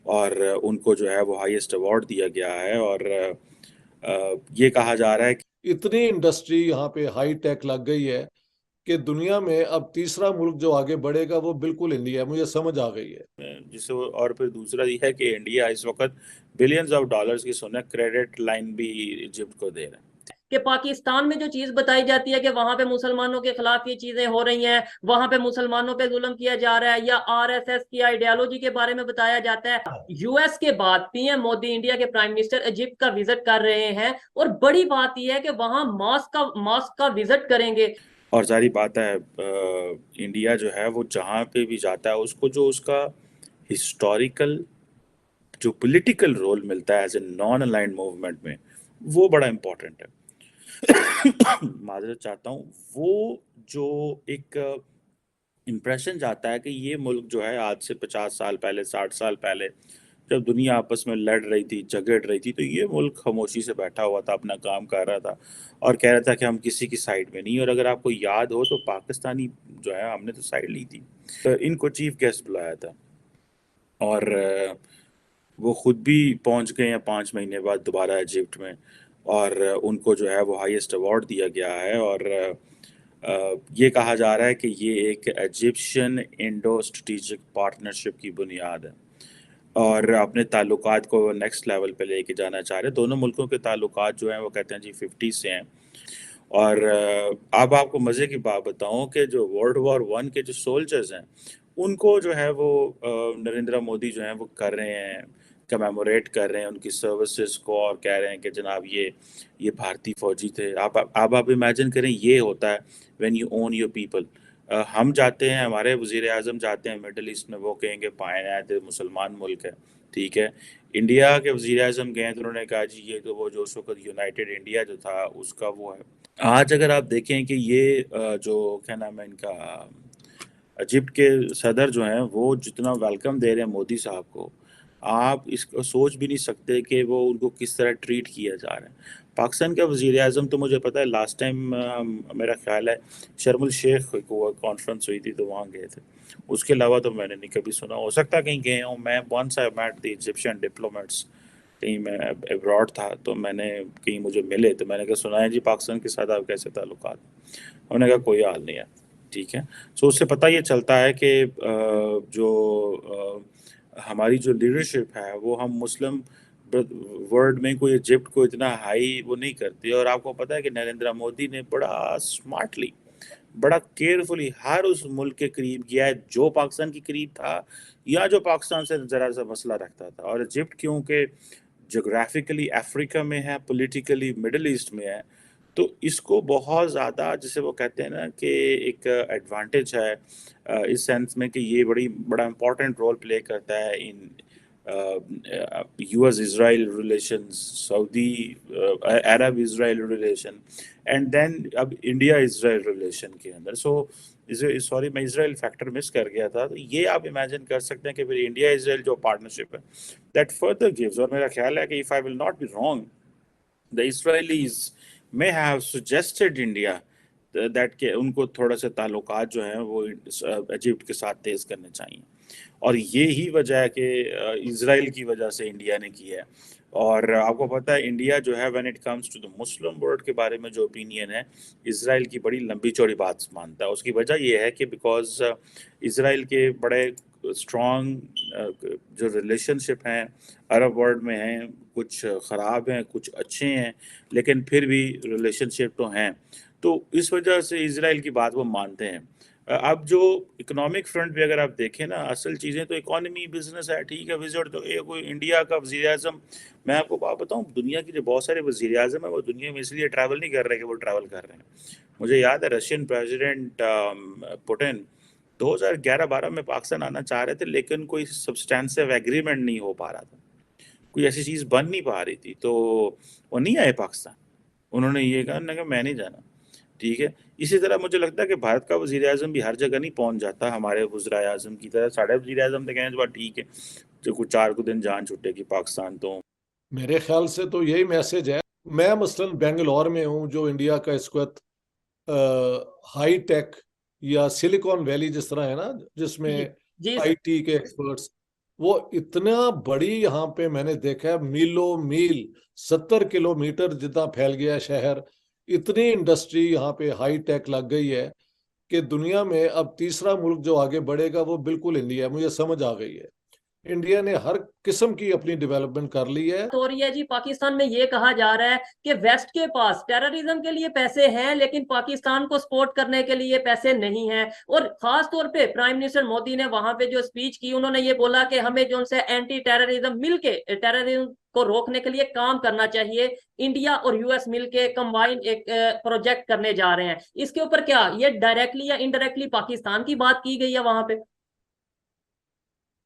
और उनको जो है वो हाईएस्ट अवार्ड दिया गया है। और ये कहा जा रहा है कि इतनी इंडस्ट्री यहाँ पे हाई टेक लग गई है कि दुनिया में अब तीसरा मुल्क जो आगे बढ़ेगा वो बिल्कुल इंडिया है, मुझे समझ आ गई है। जिसे और फिर दूसरा ये है कि इंडिया इस वक्त बिलियंस ऑफ डॉलर्स की सोना क्रेडिट लाइन भी इजिप्ट को दे रहा है। कि पाकिस्तान में जो चीज बताई जाती है कि वहां पे मुसलमानों के खिलाफ ये चीजें हो रही हैं, वहां पे मुसलमानों पे जुल्म किया जा रहा है, या आरएसएस की आइडियोलॉजी के बारे में बताया जाता है। यूएस के बाद पीएम मोदी, इंडिया के प्राइम मिनिस्टर, इजिप्ट का विजिट कर रहे हैं, और बड़ी बात यह है कि वहां मॉस्क का विजिट करेंगे। और सारी बात है इंडिया जो है वो जहाँ पे भी जाता है उसको जो उसका हिस्टोरिकल जो पॉलिटिकल रोल मिलता है as a non aligned movement में, वो बड़ा इम्पोर्टेंट है। माजरत चाहता हूँ, वो जो एक इम्प्रेशन जाता है कि ये मुल्क जो है आज से 50 साल पहले, 60 साल पहले, जब दुनिया आपस में लड़ रही थी, झगड़ रही थी, तो ये मुल्क खामोशी से बैठा हुआ था, अपना काम कर रहा था और कह रहा था कि हम किसी की साइड में नहीं। और अगर आपको याद हो तो पाकिस्तानी जो है, हमने तो साइड ली थी। तो इनको चीफ गेस्ट बुलाया था और वो खुद भी पहुंच गए हैं 5 महीने बाद दोबारा इजिप्ट में। और उनको जो है वो हाईएस्ट अवार्ड दिया गया है। और ये कहा जा रहा है कि ये एक इजिप्शियन इंडो स्ट्रेटेजिक पार्टनरशिप की बुनियाद है और अपने ताल्लुकात को नेक्स्ट लेवल पे लेके जाना चाह रहे हैं। दोनों मुल्कों के ताल्लुकात जो हैं वो कहते हैं जी 50 से हैं। और अब आपको मज़े की बात बताऊं कि जो वर्ल्ड वॉर 1 के जो सोल्जर्स हैं, उनको जो है वो नरेंद्र मोदी जो है वो कर रहे हैं, कमेमोरेट कर रहे हैं उनकी सर्विसेज को और कह रहे हैं कि जनाब ये भारतीय फौजी थे। आप इमेजिन करें, ये होता है when you own your people. हम जाते हैं, हमारे वज़ीर आज़म जाते हैं मिडल ईस्ट में, वो कहेंगे पाए तो मुसलमान मुल्क है, ठीक है। इंडिया के वज़ीर आज़म गए तो उन्होंने कहा जी ये तो वो जो उस वक्त यूनाइटेड इंडिया जो था उसका वो है। आज अगर आप देखें कि ये जो क्या नाम है इनका, इजिप्ट के सदर जो हैं वो जितना वेलकम दे रहे हैं मोदी साहब को, आप इसको सोच भी नहीं सकते कि वो उनको किस तरह ट्रीट किया जा रहा है। पाकिस्तान का वज़ीर आज़म तो मुझे पता है लास्ट टाइम मेरा ख्याल है शर्मुल शेख को कॉन्फ्रेंस हुई थी तो वहाँ गए थे। उसके अलावा तो मैंने नहीं कभी सुना, हो सकता कहीं गए हूँ। मैं once I met the Egyptian diplomats, कहीं मैं अब्रॉड था तो मैंने कहीं मुझे मिले तो मैंने कहा सुना है जी पाकिस्तान के साथ आप कैसे ताल्लुकात। उन्होंने कहा कोई हाल नहीं है, ठीक है। सो उससे पता ये चलता है कि जो हमारी जो लीडरशिप है वो हम मुस्लिम वर्ल्ड में कोई इजिप्ट को इतना हाई वो नहीं करती। और आपको पता है कि नरेंद्र मोदी ने बड़ा स्मार्टली, बड़ा केयरफुली हर उस मुल्क के करीब गया है जो पाकिस्तान के करीब था या जो पाकिस्तान से ज़रा सा मसला रखता था। और इजिप्ट क्योंकि जोग्राफिकली अफ्रीका में है, पॉलिटिकली मिडल ईस्ट में है, तो इसको बहुत ज़्यादा जिसे वो कहते हैं ना कि एक एडवांटेज है इस सेंस में कि ये बड़ा इम्पोर्टेंट रोल प्ले करता है in US Israel relations, Saudi Arab Israel relation, and then अब इंडिया इजराइल रिलेशन के अंदर। सो सॉरी मैं इसराइल फैक्टर मिस कर गया था। तो ये आप इमेजिन कर सकते हैं कि फिर इंडिया इसराइल जो पार्टनरशिप है दैट फर्दर गिव्स। और मेरा ख्याल है कि if I will not be wrong, the Israelites may have suggested India that के उनको थोड़ा सा ताल्लुकात जो हैं वो इजिप्ट के साथ तेज करने चाहिए। और ये ही वजह है कि इसराइल की वजह से इंडिया ने की है। और आपको पता है इंडिया जो है when it comes to the Muslim world के बारे में जो ओपिनियन है, इसराइल की बड़ी लंबी चौड़ी बात मानता है। उसकी वजह ये है कि बिकॉज इसराइल के बड़े स्ट्रॉन्ग जो रिलेशनशिप हैं अरब वर्ल्ड में हैं, कुछ ख़राब हैं कुछ अच्छे हैं, लेकिन फिर भी रिलेशनशिप तो हैं। तो इस वजह से इसराइल की बात वो मानते हैं। अब जो इकोनॉमिक फ्रंट पे अगर आप देखें ना, असल चीज़ें तो इकोनॉमी बिजनेस है, ठीक है। विजिट तो एक कोई इंडिया का वज़ीर आज़म, मैं आपको बात बताऊं, दुनिया के जो बहुत सारे वज़ीर आज़म है वो दुनिया में इसलिए ट्रैवल नहीं कर रहे कि वो ट्रैवल कर रहे हैं। मुझे याद है रशियन प्रेसिडेंट पुतिन 2011-12 में पाकिस्तान आना चाह रहे थे, लेकिन कोई सब्सटेंसिव एग्रीमेंट नहीं हो पा रहा था, कोई ऐसी चीज़ बन नहीं पा रही थी, तो वो नहीं आए पाकिस्तान। उन्होंने ये कहा ना कि मैं नहीं जाना, ठीक है। इसी तरह मुझे लगता है कि भारत का वज़ीर आज़म भी हर जगह नहीं पहुंच जाता हमारे वज़ीर आज़म की तरह। साढ़े वज़ीर आज़म तो कहें बात ठीक है, जो कुछ 4 दिन जान छुटेगी पाकिस्तान तो। मेरे ख्याल से तो यही मैसेज है। मैं मसलन बेंगलोर में हूँ, जो इंडिया का इस वक्त हाई टेक या सिलिकॉन वैली जिस तरह है ना, जिसमें जी जी। आईटी के एक्सपर्ट्स, वो इतना बड़ी यहाँ पे मैंने देखा है, मीलों मील 70 किलोमीटर जितना फैल गया है शहर। इतनी इंडस्ट्री यहाँ पे हाई टेक लग गई है कि दुनिया में अब तीसरा मुल्क जो आगे बढ़ेगा वो बिल्कुल इंडिया है। मुझे समझ आ गई है, इंडिया ने हर किस्म की अपनी डेवलपमेंट कर ली है। तो रही है जी, पाकिस्तान में ये कहा जा रहा है कि वेस्ट के पास टेररिज्म के लिए पैसे हैं लेकिन पाकिस्तान को सपोर्ट करने के लिए पैसे नहीं हैं। और खास तौर पे प्राइम मिनिस्टर मोदी ने वहां पे जो स्पीच की, उन्होंने ये बोला कि हमें जो उनसे एंटी टेररिज्म मिलके टेररिज्म को रोकने के लिए काम करना चाहिए। इंडिया और यूएस मिलके कंबाइन एक प्रोजेक्ट करने जा रहे हैं। इसके ऊपर क्या ये डायरेक्टली या इनडायरेक्टली पाकिस्तान की बात की गई है वहां पे?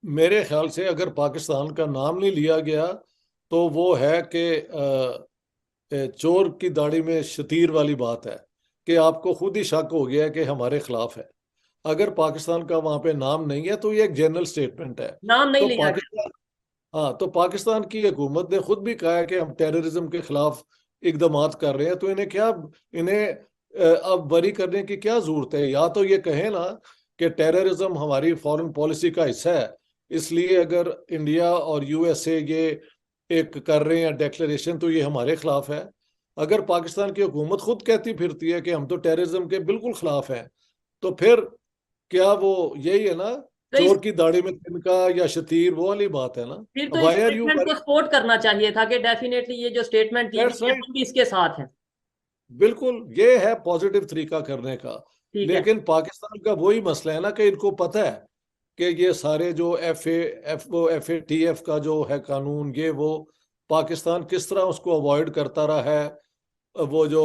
मेरे ख्याल से अगर पाकिस्तान का नाम नहीं लिया गया तो वो है कि चोर की दाढ़ी में शतीर वाली बात है, कि आपको खुद ही शक हो गया कि हमारे खिलाफ है। अगर पाकिस्तान का वहां पे नाम नहीं है तो ये एक जनरल स्टेटमेंट है। नाम नहीं तो लिया गया। पाकिस्तान, हाँ, तो पाकिस्तान की हुकूमत ने खुद भी कहा है कि हम टेररिज्म के खिलाफ इकदामात कर रहे हैं। तो इन्हें क्या, इन्हें अब वरी करने की क्या जरूरत है? या तो ये कहें ना कि टेररिज्म हमारी फॉरेन पॉलिसी का हिस्सा है, इसलिए अगर इंडिया और यूएसए ये एक कर रहे हैं डेक्लेरेशन तो ये हमारे खिलाफ है। अगर पाकिस्तान की हुकूमत खुद कहती फिरती है कि हम तो टेररिज्म के बिल्कुल खिलाफ हैं, तो फिर क्या वो यही है ना, तो इस चोर की दाढ़ी में तिनका या शतीर, वो वाली बात है ना। फिर तो इस वाई आर यू स्टेटमेंट को सपोर्ट करना चाहिए था कि डेफिनेटली ये जो स्टेटमेंट दी दैट्स गई है राइट, हम भी इसके साथ हैं। बिल्कुल ये है पॉजिटिव तरीका करने का। ठीक है। लेकिन पाकिस्तान का वही मसला है ना कि इनको पता है कि ये सारे जो FATF का जो है कानून, ये वो पाकिस्तान किस तरह उसको अवॉइड करता रहा है। वो जो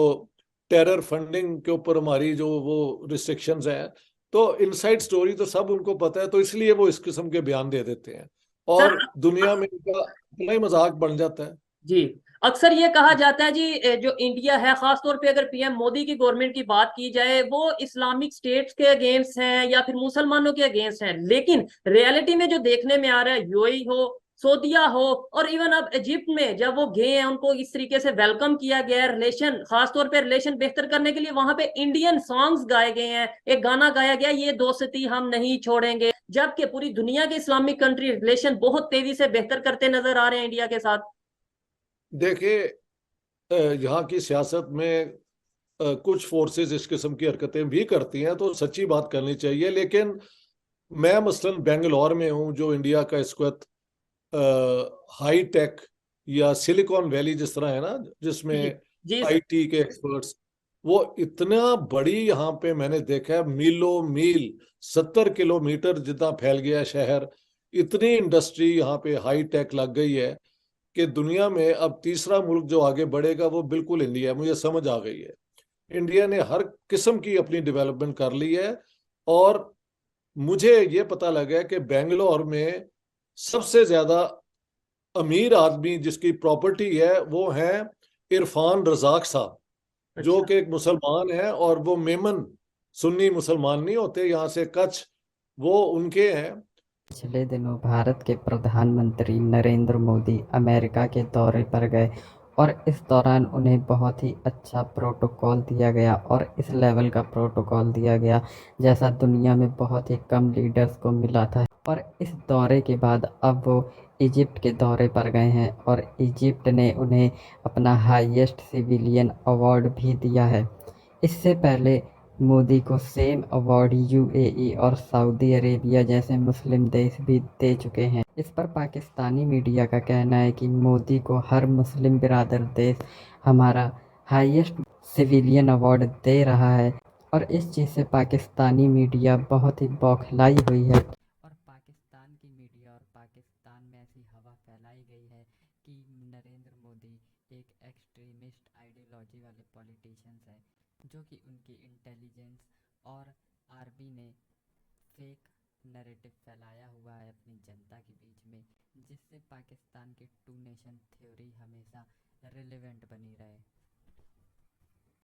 टेरर फंडिंग के ऊपर हमारी जो वो रिस्ट्रिक्शंस हैं, तो इनसाइड स्टोरी तो सब उनको पता है, तो इसलिए वो इस किस्म के बयान दे देते हैं सर और दुनिया में इनका अपना ही मजाक बन जाता है। जी, अक्सर ये कहा जाता है जी, जो इंडिया है खासतौर पे अगर पीएम मोदी की गवर्नमेंट की बात की जाए वो इस्लामिक स्टेट्स के अगेंस्ट हैं या फिर मुसलमानों के अगेंस्ट हैं। लेकिन रियलिटी में जो देखने में आ रहा है, यूएई हो, सऊदीया हो, और इवन अब इजिप्ट में जब वो गए हैं उनको इस तरीके से वेलकम किया गया है, रिलेशन खासतौर पे रिलेशन बेहतर करने के लिए वहां पे इंडियन सॉन्ग्स गाए गए हैं, एक गाना गाया गया ये दोस्ती हम नहीं छोड़ेंगे, जबकि पूरी दुनिया के इस्लामिक कंट्री रिलेशन बहुत तेजी से बेहतर करते नजर आ रहे हैं इंडिया के साथ। देखिए, यहाँ की सियासत में कुछ फोर्सेस इस किस्म की हरकतें भी करती हैं, तो सच्ची बात करनी चाहिए। लेकिन मैं मसलन बेंगलोर में हूँ, जो इंडिया का इस वक्त हाई टेक या सिलिकॉन वैली जिस तरह है ना, जिसमें जी जी सर। IT के एक्सपर्ट्स, वो इतना बड़ी यहाँ पे मैंने देखा है, मीलों मील 70 किलोमीटर जितना फैल गया है शहर। इतनी इंडस्ट्री यहाँ पे हाई टेक लग गई है कि दुनिया में अब तीसरा मुल्क जो आगे बढ़ेगा वो बिल्कुल इंडिया है। मुझे समझ आ गई है, इंडिया ने हर किस्म की अपनी डेवलपमेंट कर ली है। और मुझे ये पता लगा है कि बेंगलोर में सबसे ज्यादा अमीर आदमी जिसकी प्रॉपर्टी है वो है इरफान रजाक साहब, जो अच्छा। कि एक मुसलमान है। और वो मेमन सुन्नी मुसलमान नहीं होते यहाँ से, कच्छ, वो उनके हैं। पिछले दिनों भारत के प्रधानमंत्री नरेंद्र मोदी अमेरिका के दौरे पर गए और इस दौरान उन्हें बहुत ही अच्छा प्रोटोकॉल दिया गया और इस लेवल का प्रोटोकॉल दिया गया जैसा दुनिया में बहुत ही कम लीडर्स को मिला था। और इस दौरे के बाद अब वो इजिप्ट के दौरे पर गए हैं और इजिप्ट ने उन्हें अपना हाईएस्ट सिविलियन अवार्ड भी दिया है। इससे पहले मोदी को सेम अवार्ड UAE और सऊदी अरेबिया जैसे मुस्लिम देश भी दे चुके हैं। इस पर पाकिस्तानी मीडिया का कहना है कि मोदी को हर मुस्लिम बिरादर देश हमारा हाईएस्ट सिविलियन अवार्ड दे रहा है और इस चीज़ से पाकिस्तानी मीडिया बहुत ही बौखलाई हुई है। और पाकिस्तान की मीडिया और पाकिस्तान में ऐसी हवा फैलाई गई है कि नरेंद्र मोदी एक एक्सट्रीमिस्ट आइडियोलॉजी वाले पॉलिटिशियंस हैं, जो कि उनकी इंटेलिजेंस और आर्मी ने फेक नैरेटिव फैलाया हुआ है अपनी जनता के बीच में, जिससे पाकिस्तान की टू नेशन थ्योरी हमेशा रिलेवेंट बनी रहे।